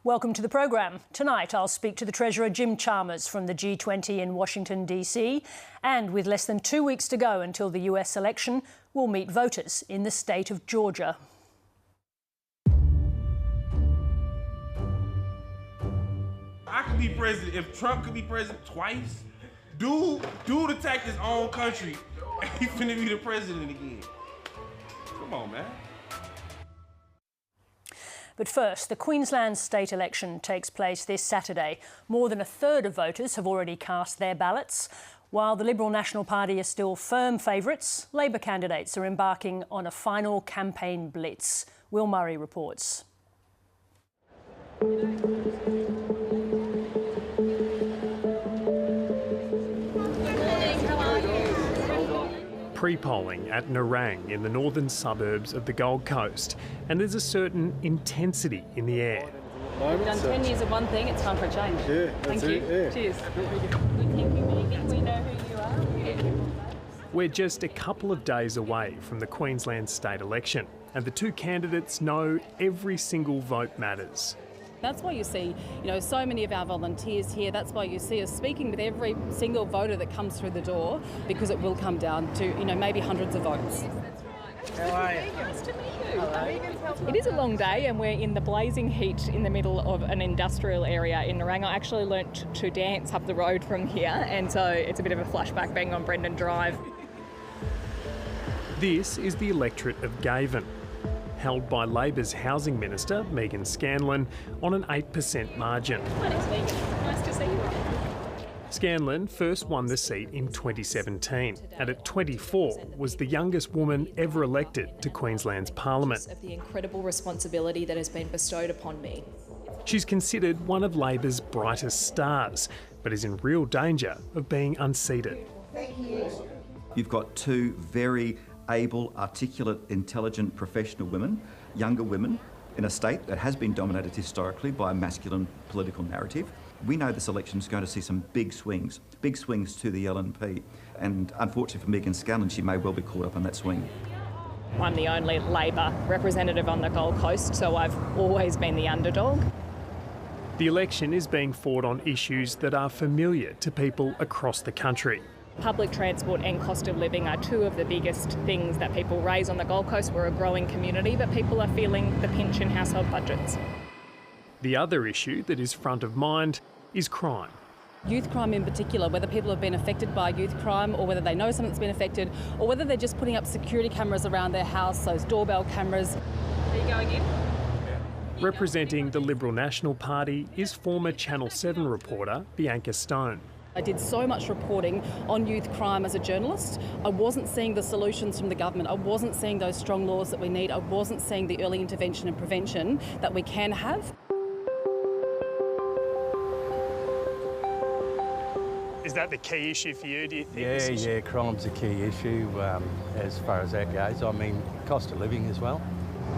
Welcome to the program. Tonight I'll speak to the Treasurer Jim Chalmers from the G20 in Washington DC, and with less than 2 weeks to go until the US election, we'll meet voters in the state of Georgia. I could be president. If Trump could be president twice, dude attacked his own country and he finna be the president again. Come on, man. But first, the Queensland state election takes place this Saturday. More than a third of voters have already cast their ballots. While the Liberal National Party are still firm favourites, Labor candidates are embarking on a final campaign blitz. Will Murray reports. Pre-polling at Nerang in the northern suburbs of the Gold Coast, and there's a certain intensity in the air. We've done 10 years of one thing, it's time for a change. Yeah, Thank you. Yeah. Cheers. We know who you are. We're just a couple of days away from the Queensland state election, and the two candidates know every single vote matters. That's why you see, so many of our volunteers here. That's why you see us speaking with every single voter that comes through the door, because it will come down to, maybe hundreds of votes. How are you? Nice to meet you. It is a long day, and we're in the blazing heat in the middle of an industrial area in Nerang. I actually learnt to dance up the road from here, and so it's a bit of a flashback being on Brendan Drive. This is the electorate of Gavin, held by Labor's Housing Minister, Megan Scanlon, on an 8% margin. My name's Megan. Nice to see you. Scanlon first won the seat in 2017, and at 24 was the youngest woman ever elected to Queensland's Parliament. Of the incredible responsibility that has been bestowed upon me. She's considered one of Labor's brightest stars, but is in real danger of being unseated. Thank you. You've got two very able, articulate, intelligent, professional women, younger women, in a state that has been dominated historically by a masculine political narrative. We know this election is going to see some big swings to the LNP. And unfortunately for Megan Scanlon, she may well be caught up on that swing. I'm the only Labor representative on the Gold Coast, so I've always been the underdog. The election is being fought on issues that are familiar to people across the country. Public transport and cost of living are two of the biggest things that people raise on the Gold Coast. We're a growing community, but people are feeling the pinch in household budgets. The other issue that is front of mind is crime. Youth crime in particular, whether people have been affected by youth crime or whether they know someone that's been affected or whether they're just putting up security cameras around their house, those doorbell cameras. Are you going in? Representing the Liberal National Party is former Channel 7 reporter Bianca Stone. I did so much reporting on youth crime as a journalist. I wasn't seeing the solutions from the government. I wasn't seeing those strong laws that we need. I wasn't seeing the early intervention and prevention that we can have. Is that the key issue for you, do you think? Yeah, crime's a key issue as far as that goes. I mean, cost of living as well.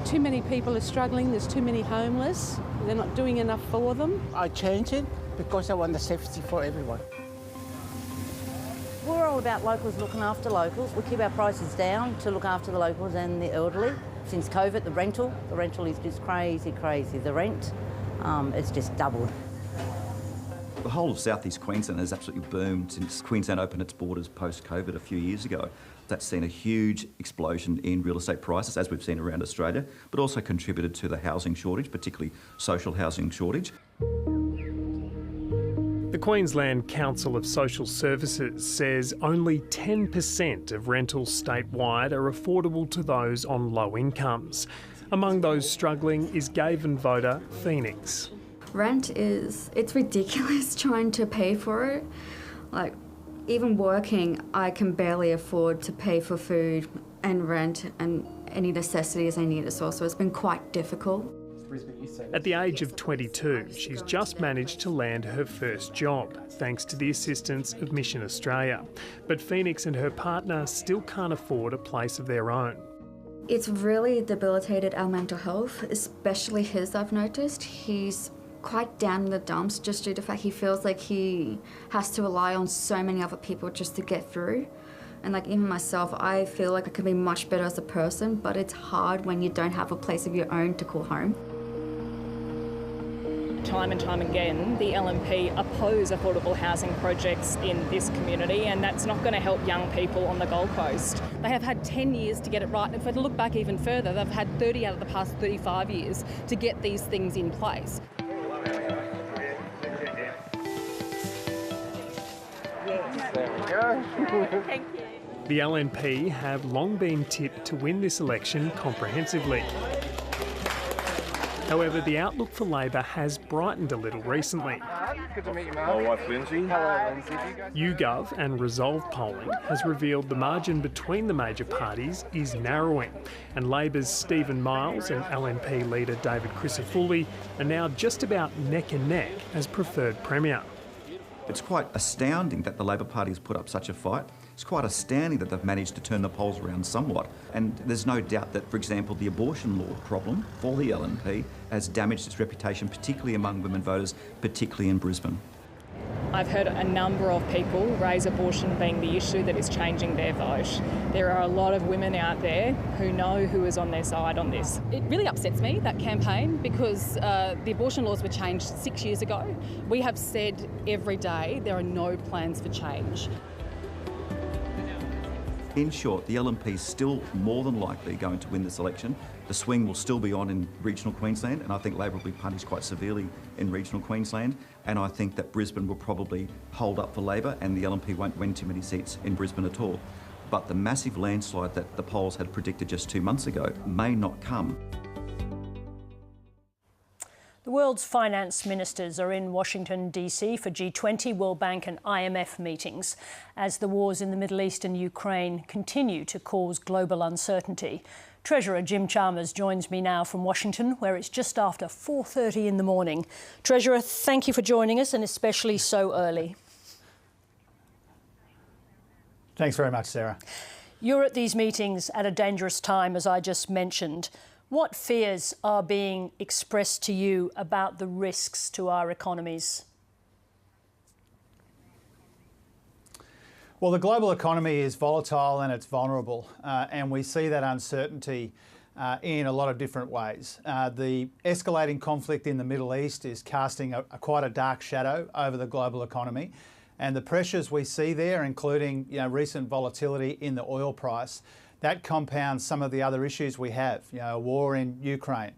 Too many people are struggling, there's too many homeless, they're not doing enough for them. I changed it because I want the safety for everyone. We're all about locals looking after locals. We keep our prices down to look after the locals and the elderly. Since COVID, the rental is just crazy. The rent, it's just doubled. The whole of southeast Queensland has absolutely boomed since Queensland opened its borders post-COVID a few years ago. That's seen a huge explosion in real estate prices, as we've seen around Australia, but also contributed to the housing shortage, particularly social housing shortage. The Queensland Council of Social Services says only 10% of rentals statewide are affordable to those on low incomes. Among those struggling is Gavin voter Phoenix. Rent it's ridiculous trying to pay for it. Like, even working, I can barely afford to pay for food and rent and any necessities I need as well, so it's been quite difficult. At the age of 22, she's just managed to land her first job, thanks to the assistance of Mission Australia. But Phoenix and her partner still can't afford a place of their own. It's really debilitated our mental health, especially his, I've noticed. He's quite down in the dumps just due to the fact he feels like he has to rely on so many other people just to get through. And like even myself, I feel like I could be much better as a person, but it's hard when you don't have a place of your own to call home. time and time again, the LNP oppose affordable housing projects in this community, and that's not going to help young people on the Gold Coast. They have had 10 years to get it right. If we look back even further, they've had 30 out of the past 35 years to get these things in place. There we go. Thank you. The LNP have long been tipped to win this election comprehensively. However, the outlook for Labor has brightened a little recently. Good to meet you, Mark. My wife's Lindsay. Hello, Lindsay. YouGov and Resolve polling has revealed the margin between the major parties is narrowing, and Labor's Stephen Miles and LNP leader David Crisafulli are now just about neck and neck as preferred Premier. It's quite astounding that the Labor Party has put up such a fight. It's quite astounding that they've managed to turn the polls around somewhat. And there's no doubt that, for example, the abortion law problem for the LNP has damaged its reputation, particularly among women voters, particularly in Brisbane. I've heard a number of people raise abortion being the issue that is changing their vote. There are a lot of women out there who know who is on their side on this. It really upsets me, that campaign, because the abortion laws were changed 6 years ago. We have said every day there are no plans for change. In short, the LNP is still more than likely going to win this election. The swing will still be on in regional Queensland, and I think Labor will be punished quite severely in regional Queensland. And I think that Brisbane will probably hold up for Labor, and the LNP won't win too many seats in Brisbane at all. But the massive landslide that the polls had predicted just 2 months ago may not come. The world's finance ministers are in Washington, D.C. for G20, World Bank and IMF meetings as the wars in the Middle East and Ukraine continue to cause global uncertainty. Treasurer Jim Chalmers joins me now from Washington, where it's just after 4:30 in the morning. Treasurer, thank you for joining us, and especially so early. Thanks very much, Sarah. You're at these meetings at a dangerous time, as I just mentioned. What fears are being expressed to you about the risks to our economies? Well, the global economy is volatile and it's vulnerable, and we see that uncertainty in a lot of different ways. The escalating conflict in the Middle East is casting quite a dark shadow over the global economy, and the pressures we see there, including recent volatility in the oil price, that compounds some of the other issues we have. War in Ukraine,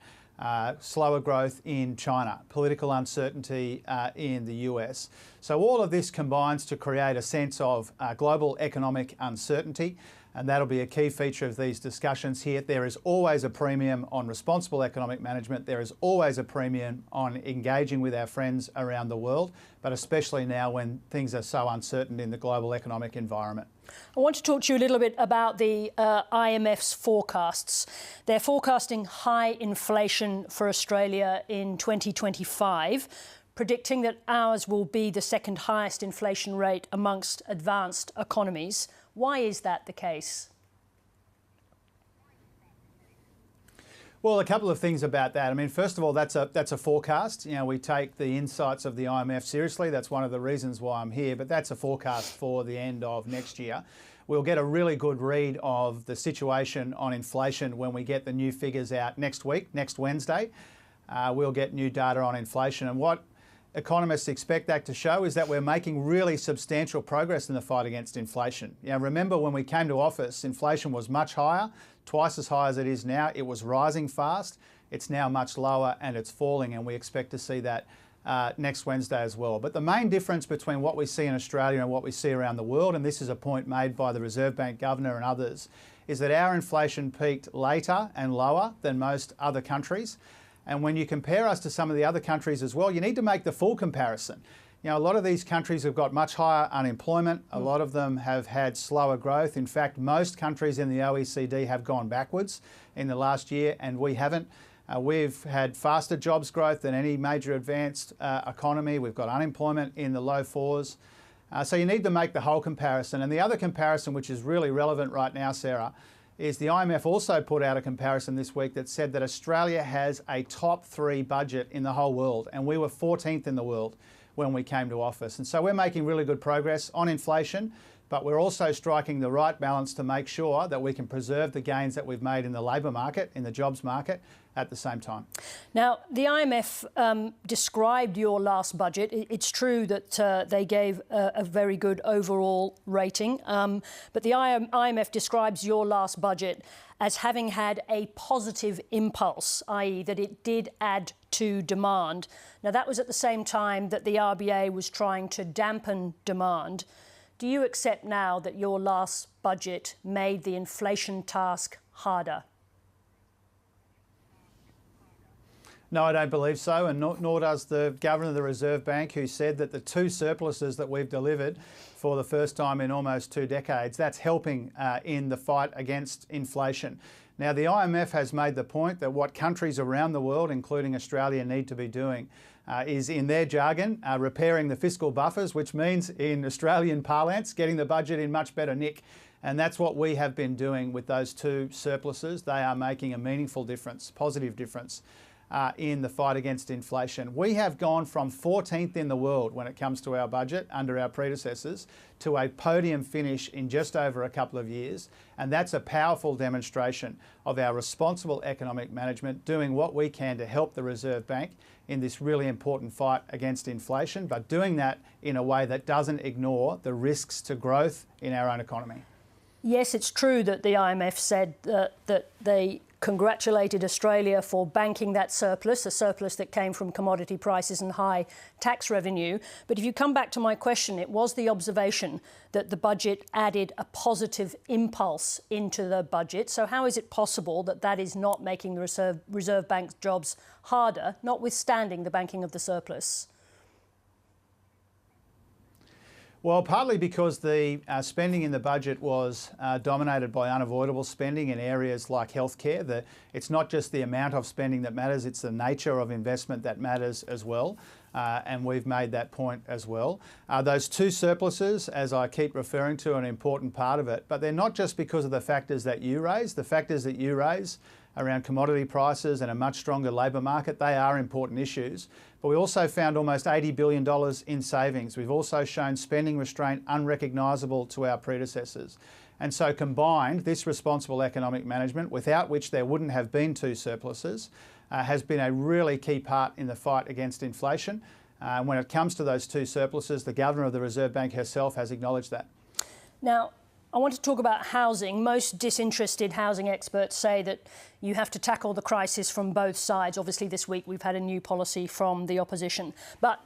slower growth in China, political uncertainty in the US. So all of this combines to create a sense of global economic uncertainty, and that'll be a key feature of these discussions here. There is always a premium on responsible economic management. There is always a premium on engaging with our friends around the world, but especially now when things are so uncertain in the global economic environment. I want to talk to you a little bit about the IMF's forecasts. They're forecasting high inflation for Australia in 2025, predicting that ours will be the second highest inflation rate amongst advanced economies. Why is that the case? Well, a couple of things about that. I mean, first of all, that's a forecast. We take the insights of the IMF seriously. That's one of the reasons why I'm here, but that's a forecast for the end of next year. We'll get a really good read of the situation on inflation when we get the new figures out next week, next Wednesday. We'll get new data on inflation, and what economists expect that to show is that we're making really substantial progress in the fight against inflation. Remember when we came to office, inflation was much higher, twice as high as it is now. It was rising fast. It's now much lower and it's falling, and we expect to see that next Wednesday as well. But the main difference between what we see in Australia and what we see around the world, and this is a point made by the Reserve Bank Governor and others, is that our inflation peaked later and lower than most other countries. And when you compare us to some of the other countries as well, you need to make the full comparison. A lot of these countries have got much higher unemployment. A lot of them have had slower growth. In fact, most countries in the OECD have gone backwards in the last year, and we haven't. We've had faster jobs growth than any major advanced economy. We've got unemployment in the low fours. So you need to make the whole comparison. And the other comparison, which is really relevant right now, Sarah, is the IMF also put out a comparison this week that said that Australia has a top 3 budget in the whole world, and we were 14th in the world when we came to office. And so we're making really good progress on inflation, but we're also striking the right balance to make sure that we can preserve the gains that we've made in the labour market, in the jobs market, at the same time. Now, the IMF described your last budget. It's true that they gave a very good overall rating, but the IMF describes your last budget as having had a positive impulse, i.e. that it did add to demand. Now, that was at the same time that the RBA was trying to dampen demand. Do you accept now that your last budget made the inflation task harder? No, I don't believe so, and nor does the Governor of the Reserve Bank, who said that the 2 surpluses that we've delivered for the first time in almost 2 decades, that's helping in the fight against inflation. Now, the IMF has made the point that what countries around the world, including Australia, need to be doing is, in their jargon, repairing the fiscal buffers, which means, in Australian parlance, getting the budget in much better nick. And that's what we have been doing with those 2 surpluses. They are making a meaningful difference, positive difference, in the fight against inflation. We have gone from 14th in the world when it comes to our budget under our predecessors to a podium finish in just over a couple of years, and that's a powerful demonstration of our responsible economic management, doing what we can to help the Reserve Bank in this really important fight against inflation, but doing that in a way that doesn't ignore the risks to growth in our own economy. Yes, it's true that the IMF said that they congratulated Australia for banking that surplus, a surplus that came from commodity prices and high tax revenue. But if you come back to my question, it was the observation that the budget added a positive impulse into the budget. So how is it possible that that is not making the Reserve Bank's jobs harder, notwithstanding the banking of the surplus? Well, partly because the spending in the budget was dominated by unavoidable spending in areas like healthcare. It's not just the amount of spending that matters, it's the nature of investment that matters as well. And we've made that point as well. Those 2 surpluses, as I keep referring to, are an important part of it, but they're not just because of the factors that you raise. The factors that you raise around commodity prices and a much stronger labour market, they are important issues. But we also found almost $80 billion in savings. We've also shown spending restraint unrecognisable to our predecessors. And so combined, this responsible economic management, without which there wouldn't have been 2 surpluses, has been a really key part in the fight against inflation. When it comes to those 2 surpluses, the Governor of the Reserve Bank herself has acknowledged that. Now, I want to talk about housing. Most disinterested housing experts say that you have to tackle the crisis from both sides. Obviously, this week we've had a new policy from the opposition. But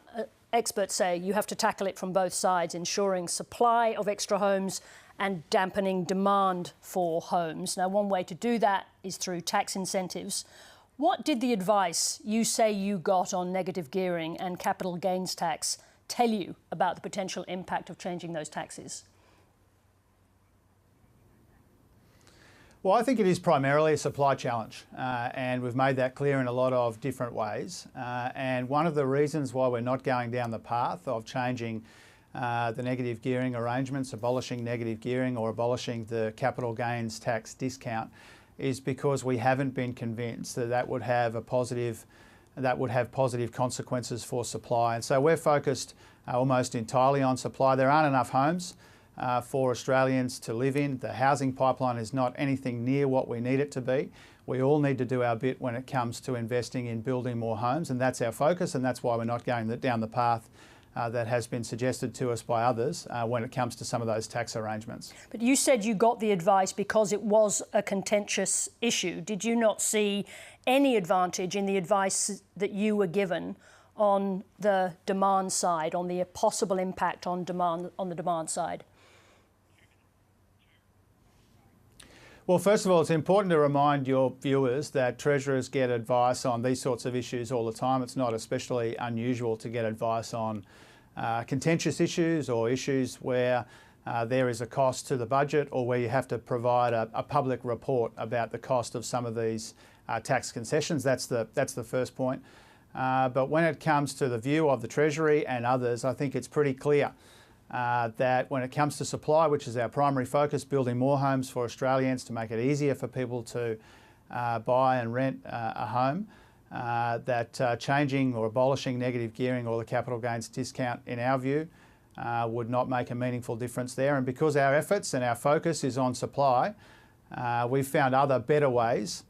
experts say you have to tackle it from both sides, ensuring supply of extra homes and dampening demand for homes. Now, one way to do that is through tax incentives. What did the advice you say you got on negative gearing and capital gains tax tell you about the potential impact of changing those taxes? Well, I think it is primarily a supply challenge, and we've made that clear in a lot of different ways. And one of the reasons why we're not going down the path of changing the negative gearing arrangements, abolishing negative gearing or abolishing the capital gains tax discount, is because we haven't been convinced that that would have positive consequences for supply. And so we're focused almost entirely on supply. There aren't enough homes for Australians to live in. The housing pipeline is not anything near what we need it to be. We all need to do our bit when it comes to investing in building more homes, and that's our focus, and that's why we're not going down the path that has been suggested to us by others when it comes to some of those tax arrangements. But you said you got the advice because it was a contentious issue. Did you not see any advantage in the advice that you were given on the demand side, on the possible impact on demand on the demand side? Well, first of all, it's important to remind your viewers that Treasurers get advice on these sorts of issues all the time. It's not especially unusual to get advice on contentious issues or issues where there is a cost to the budget or where you have to provide a public report about the cost of some of these tax concessions. That's the first point. But when it comes to the view of the Treasury and others, I think it's pretty clear that when it comes to supply, which is our primary focus, building more homes for Australians to make it easier for people to buy and rent a home, that changing or abolishing negative gearing or the capital gains discount, in our view, would not make a meaningful difference there. And because our efforts and our focus is on supply, we've found other better ways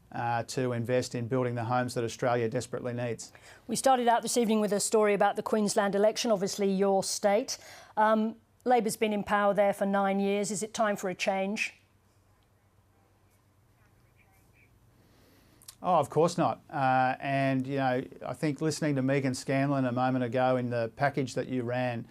to invest in building the homes that Australia desperately needs. We started out this evening with a story about the Queensland election, obviously your state. Labor's been in power there for 9 years. Is it time for a change? Oh, of course not. And, you know, I think listening to Megan Scanlon a moment ago in the package that you ran,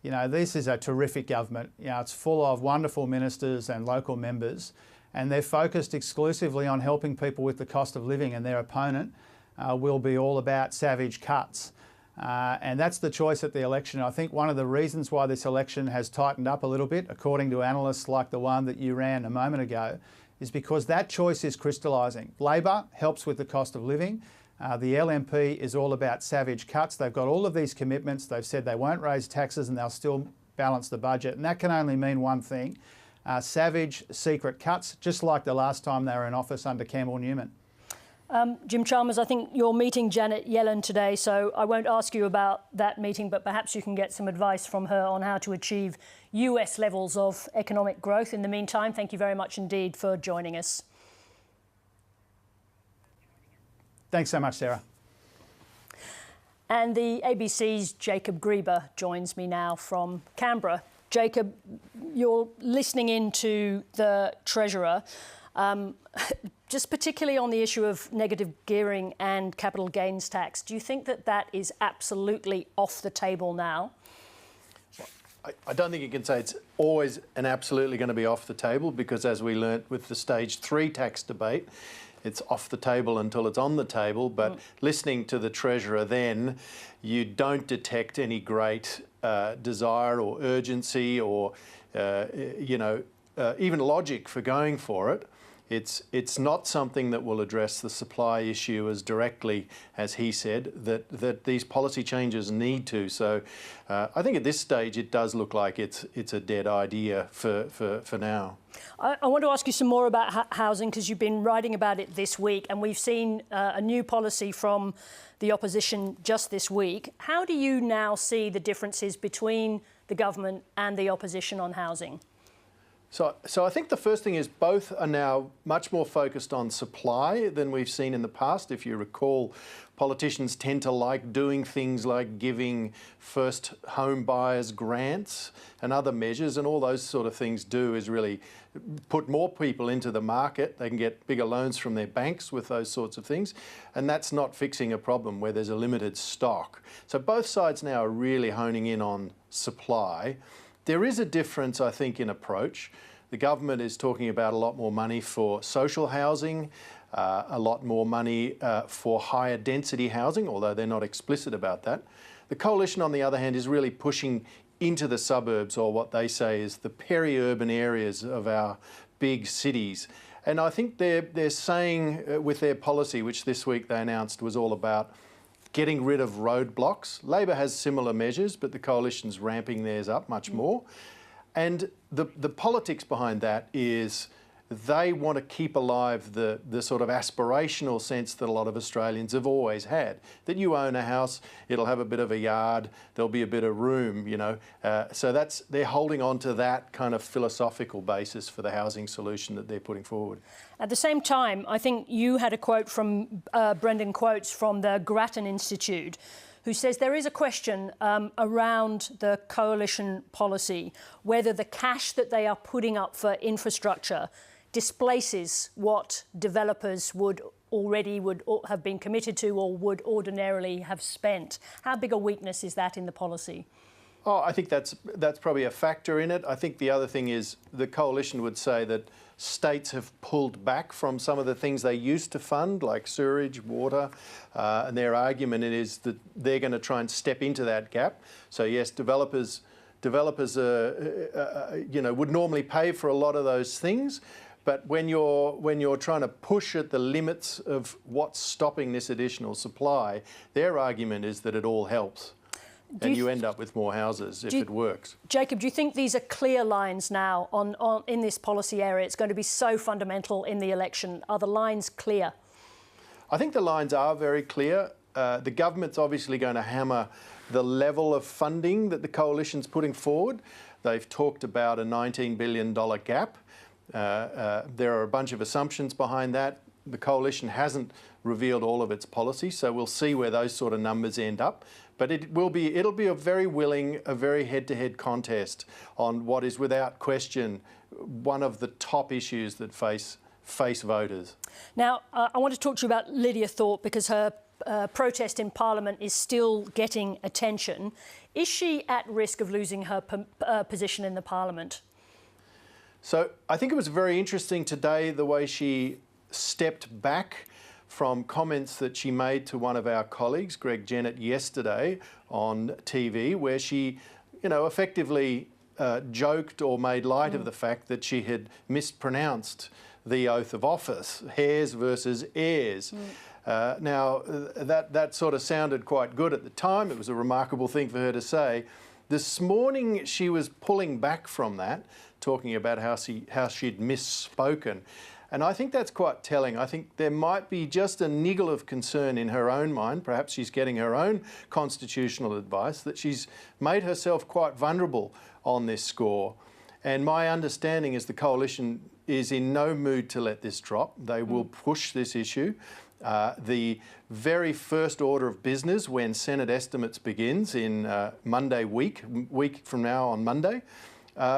you know, this is a terrific government. You know, it's full of wonderful ministers and local members, and they're focused exclusively on helping people with the cost of living, and their opponent will be all about savage cuts. And that's the choice at the election. I think one of the reasons why this election has tightened up a little bit, according to analysts like the one that you ran a moment ago, is because that choice is crystallising. Labor helps with the cost of living. The LNP is all about savage cuts. They've got all of these commitments. They've said they won't raise taxes and they'll still balance the budget. And that can only mean one thing, savage secret cuts, just like the last time they were in office under Campbell Newman. Jim Chalmers, I think you're meeting Janet Yellen today, so I won't ask you about that meeting, but perhaps you can get some advice from her on how to achieve US levels of economic growth. In the meantime, thank you very much indeed for joining us. Thanks so much, Sarah. And the ABC's Jacob Grieber joins me now from Canberra. Jacob, you're listening in to the Treasurer. Just particularly on the issue of negative gearing and capital gains tax, do you think that that is absolutely off the table now? I don't think you can say it's always and absolutely going to be off the table, because as we learnt with the stage 3 tax debate, it's off the table until it's on the table. But listening to the Treasurer then, you don't detect any great desire or urgency or, even logic for going for it. It's not something that will address the supply issue as directly as he said that these policy changes need to. So I think at this stage it does look like it's a dead idea for now. I want to ask you some more about housing, because you've been writing about it this week, and we've seen a new policy from the opposition just this week. How do you now see the differences between the government and the opposition on housing? So I think the first thing is both are now much more focused on supply than we've seen in the past. If you recall, politicians tend to like doing things like giving first home buyers grants and other measures, and all those sort of things do is really put more people into the market. They can get bigger loans from their banks with those sorts of things, and that's not fixing a problem where there's a limited stock. So both sides now are really honing in on supply. There is a difference, I think, in approach. The government is talking about a lot more money for social housing, a lot more money for higher density housing, although they're not explicit about that. The coalition, on the other hand, is really pushing into the suburbs, or what they say is the peri-urban areas of our big cities. And I think they're saying with their policy, which this week they announced was all about getting rid of roadblocks. Labor has similar measures, but the coalition's ramping theirs up much more. And the politics behind that is they want to keep alive the sort of aspirational sense that a lot of Australians have always had, that you own a house, it'll have a bit of a yard, there'll be a bit of room, you know. So they're holding on to that kind of philosophical basis for the housing solution that they're putting forward. At the same time, I think you had a quote from Brendan Quotes from the Grattan Institute, who says there is a question around the coalition policy, whether the cash that they are putting up for infrastructure displaces what developers would have been committed to or would ordinarily have spent. How big a weakness is that in the policy? Oh, I think that's probably a factor in it. I think the other thing is the coalition would say that states have pulled back from some of the things they used to fund, like sewerage, water, and their argument is that they're going to try and step into that gap. So yes, developers would normally pay for a lot of those things, but when you're trying to push at the limits of what's stopping this additional supply, their argument is that it all helps. And you end up with more houses if it works. Jacob, do you think these are clear lines now in this policy area? It's going to be so fundamental in the election. Are the lines clear? I think the lines are very clear. the government's obviously going to hammer the level of funding that the coalition's putting forward. They've talked about a $19 billion gap. There are a bunch of assumptions behind that. The coalition hasn't revealed all of its policy, so we'll see where those sort of numbers end up. But it'll be a very willing, a very head-to-head contest on what is without question one of the top issues that face voters. Now, I want to talk to you about Lydia Thorpe because her protest in Parliament is still getting attention. Is she at risk of losing her position in the Parliament? So I think it was very interesting today the way she stepped back from comments that she made to one of our colleagues, Greg Jennett, yesterday on TV, where she, effectively joked or made light of the fact that she had mispronounced the oath of office, heirs versus heirs. Now, that sort of sounded quite good at the time. It was a remarkable thing for her to say. This morning, she was pulling back from that, talking about how she'd misspoken. And I think that's quite telling. I think there might be just a niggle of concern in her own mind. Perhaps she's getting her own constitutional advice, that she's made herself quite vulnerable on this score. And my understanding is the coalition is in no mood to let this drop. They will push this issue. The very first order of business when Senate estimates begins in Monday week from now on Monday,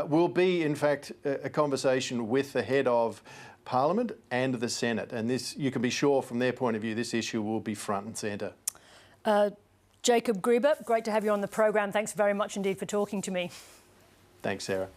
will be in fact a conversation with the head of Parliament and the Senate. And this, you can be sure from their point of view, this issue will be front and centre. Jacob Gruber, great to have you on the programme. Thanks very much indeed for talking to me. Thanks, Sarah.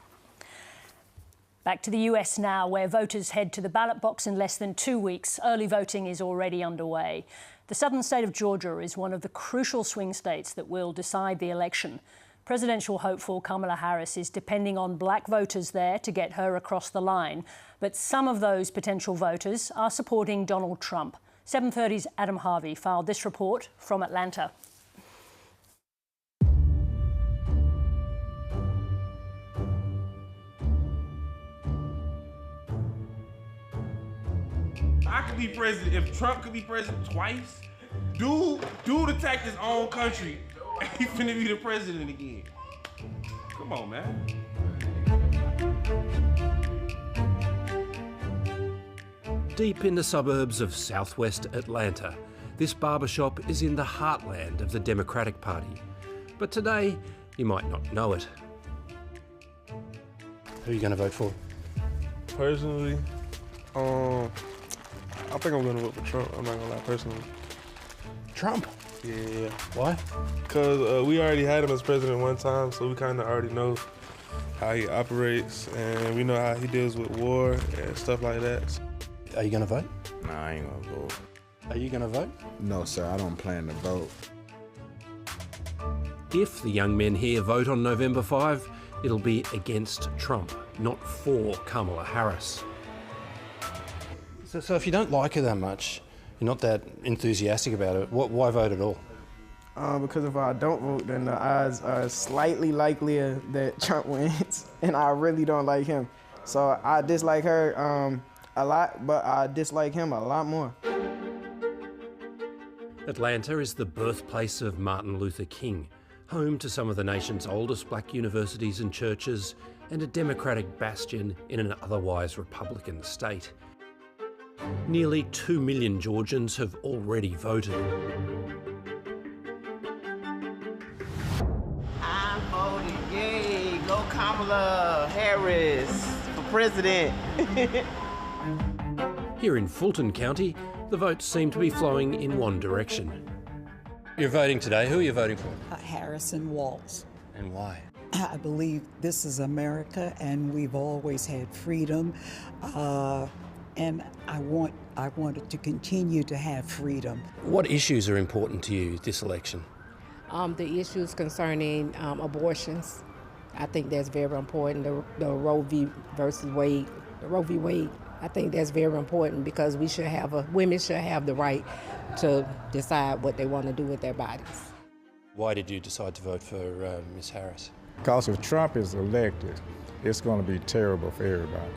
Back to the US now, where voters head to the ballot box in less than 2 weeks. Early voting is already underway. The southern state of Georgia is one of the crucial swing states that will decide the election. Presidential hopeful Kamala Harris is depending on black voters there to get her across the line. But some of those potential voters are supporting Donald Trump. 7:30's Adam Harvey filed this report from Atlanta. I could be president. If Trump could be president twice, dude attacked his own country. He finna be the president again. Come on, man. Deep in the suburbs of southwest Atlanta, this barbershop is in the heartland of the Democratic Party. But today, you might not know it. Who are you going to vote for? Personally, I think I'm going to vote for Trump. I'm not going to lie, personally. Trump? Yeah. Why? Because we already had him as president one time, so we kind of already know how he operates, and we know how he deals with war and stuff like that. Are you going to vote? Nah, I ain't going to vote. Are you going to vote? No, sir, I don't plan to vote. If the young men here vote on November 5, it'll be against Trump, not for Kamala Harris. So if you don't like her that much, you're not that enthusiastic about it, why vote at all? Because if I don't vote, then the odds are slightly likelier that Trump wins, and I really don't like him. So I dislike her a lot, but I dislike him a lot more. Atlanta is the birthplace of Martin Luther King, home to some of the nation's oldest black universities and churches, and a Democratic bastion in an otherwise Republican state. Nearly 2 million Georgians have already voted. I'm voting yay, go Kamala Harris for president. Here in Fulton County, the votes seem to be flowing in one direction. You're voting today. Who are you voting for? Harrison Walz. And why? I believe this is America, and we've always had freedom, and I wanted to continue to have freedom. What issues are important to you this election? The issues concerning abortions. I think that's very important. The Roe v. Wade. I think that's very important because women should have the right to decide what they want to do with their bodies. Why did you decide to vote for Ms. Harris? Because if Trump is elected, it's going to be terrible for everybody.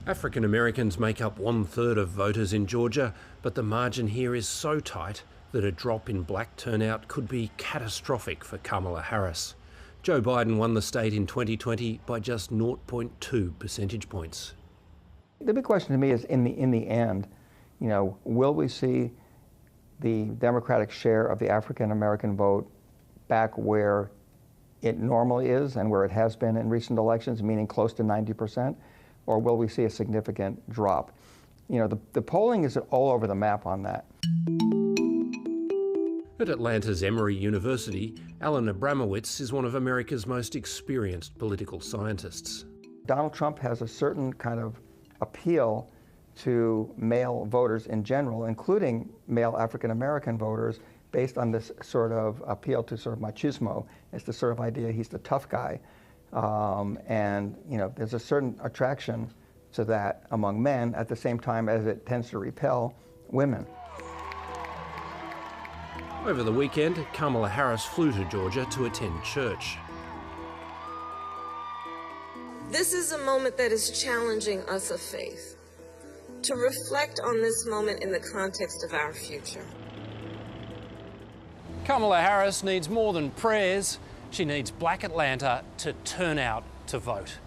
African Americans make up 1/3 of voters in Georgia, but the margin here is so tight that a drop in black turnout could be catastrophic for Kamala Harris. Joe Biden won the state in 2020 by just 0.2 percentage points. The big question to me is, in the end, will we see the Democratic share of the African American vote back where it normally is and where it has been in recent elections, meaning close to 90%, or will we see a significant drop? The polling is all over the map on that. At Atlanta's Emory University, Alan Abramowitz is one of America's most experienced political scientists. Donald Trump has a certain kind of appeal to male voters in general, including male African American voters, based on this sort of appeal to sort of machismo. It's the sort of idea he's the tough guy. And there's a certain attraction to that among men at the same time as it tends to repel women. Over the weekend, Kamala Harris flew to Georgia to attend church. This is a moment that is challenging us of faith, to reflect on this moment in the context of our future. Kamala Harris needs more than prayers. She needs Black Atlanta to turn out to vote.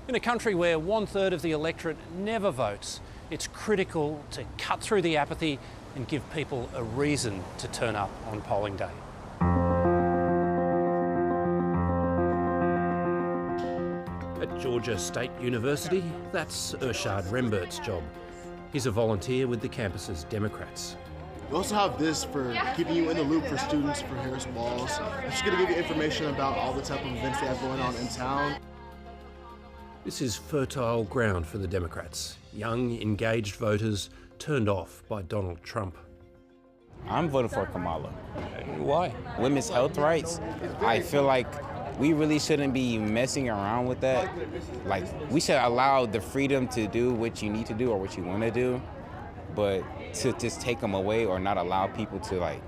In a country where 1/3 of the electorate never votes, it's critical to cut through the apathy and give people a reason to turn up on polling day. At Georgia State University, that's Irshad Rembert's job. He's a volunteer with the campus's Democrats. We also have this for keeping you in the loop for students for Harris Balls. I'm just going to give you information about all the type of events they have going on in town. This is fertile ground for the Democrats. Young, engaged voters turned off by Donald Trump. I'm voting for Kamala. Why? Women's health rights. I feel like we really shouldn't be messing around with that. Like, we should allow the freedom to do what you need to do or what you want to do, but to just take them away or not allow people to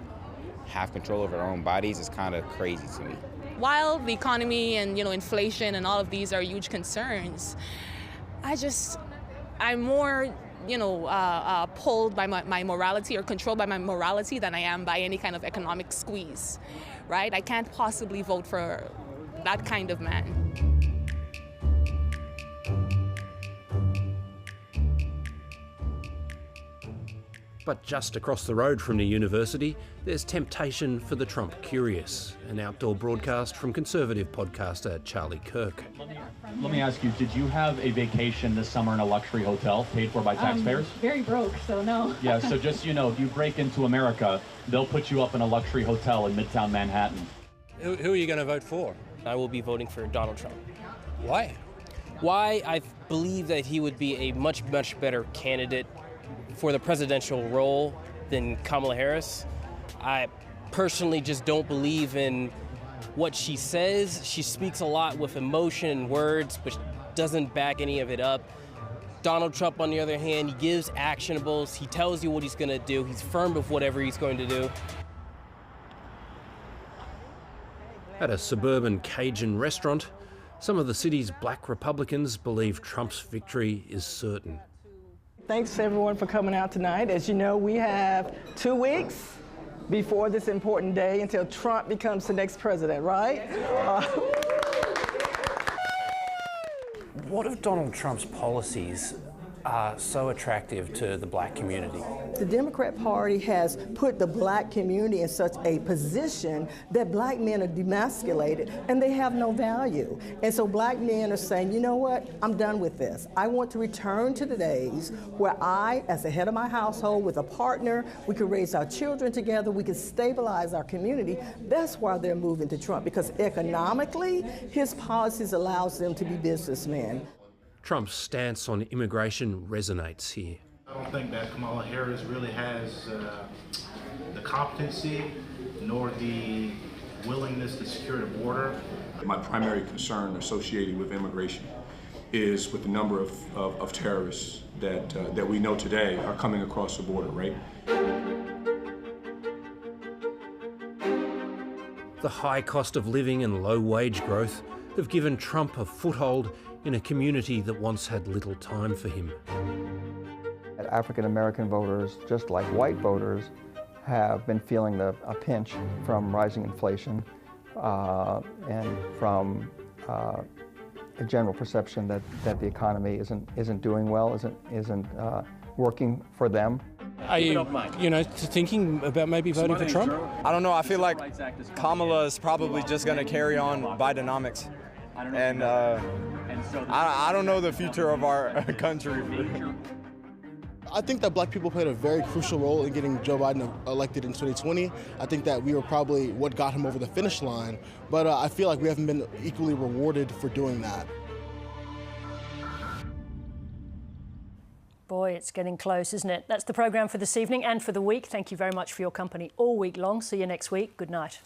have control over their own bodies is kind of crazy to me. While the economy and inflation and all of these are huge concerns, I'm more pulled by my morality or controlled by my morality than I am by any kind of economic squeeze, right? I can't possibly vote for that kind of man. But just across the road from the university, there's temptation for the Trump curious, an outdoor broadcast from conservative podcaster Charlie Kirk. Let me ask you, did you have a vacation this summer in a luxury hotel paid for by taxpayers? Very broke, so no. Yeah, so just so you know, if you break into America, they'll put you up in a luxury hotel in Midtown Manhattan. Who are you going to vote for? I will be voting for Donald Trump. Why? Why? I believe that he would be a much, much better candidate for the presidential role than Kamala Harris. I personally just don't believe in what she says. She speaks a lot with emotion and words, but doesn't back any of it up. Donald Trump, on the other hand, he gives actionables. He tells you what he's going to do. He's firm with whatever he's going to do. At a suburban Cajun restaurant, some of the city's black Republicans believe Trump's victory is certain. Thanks everyone for coming out tonight. As you know, we have 2 weeks before this important day until Trump becomes the next president, right? What of Donald Trump's policies are so attractive to the black community? The Democrat Party has put the black community in such a position that black men are demasculated and they have no value. And so black men are saying, you know what, I'm done with this. I want to return to the days where I, as the head of my household with a partner, we could raise our children together, we could stabilize our community. That's why they're moving to Trump, because economically, his policies allows them to be businessmen. Trump's stance on immigration resonates here. I don't think that Kamala Harris really has the competency nor the willingness to secure the border. My primary concern associated with immigration is with the number of terrorists that we know today are coming across the border, right? The high cost of living and low wage growth have given Trump a foothold in a community that once had little time for him. African American voters, just like white voters, have been feeling a pinch from rising inflation and from a general perception that the economy isn't doing well, isn't working for them. Are you thinking about maybe voting for Trump? I don't know. I feel like Kamala is probably just going to carry on Bidenomics. And I don't know the future of our country. I think that black people played a very crucial role in getting Joe Biden elected in 2020. I think that we were probably what got him over the finish line, but I feel like we haven't been equally rewarded for doing that. Boy, it's getting close, isn't it? That's the programme for this evening and for the week. Thank you very much for your company all week long. See you next week. Good night.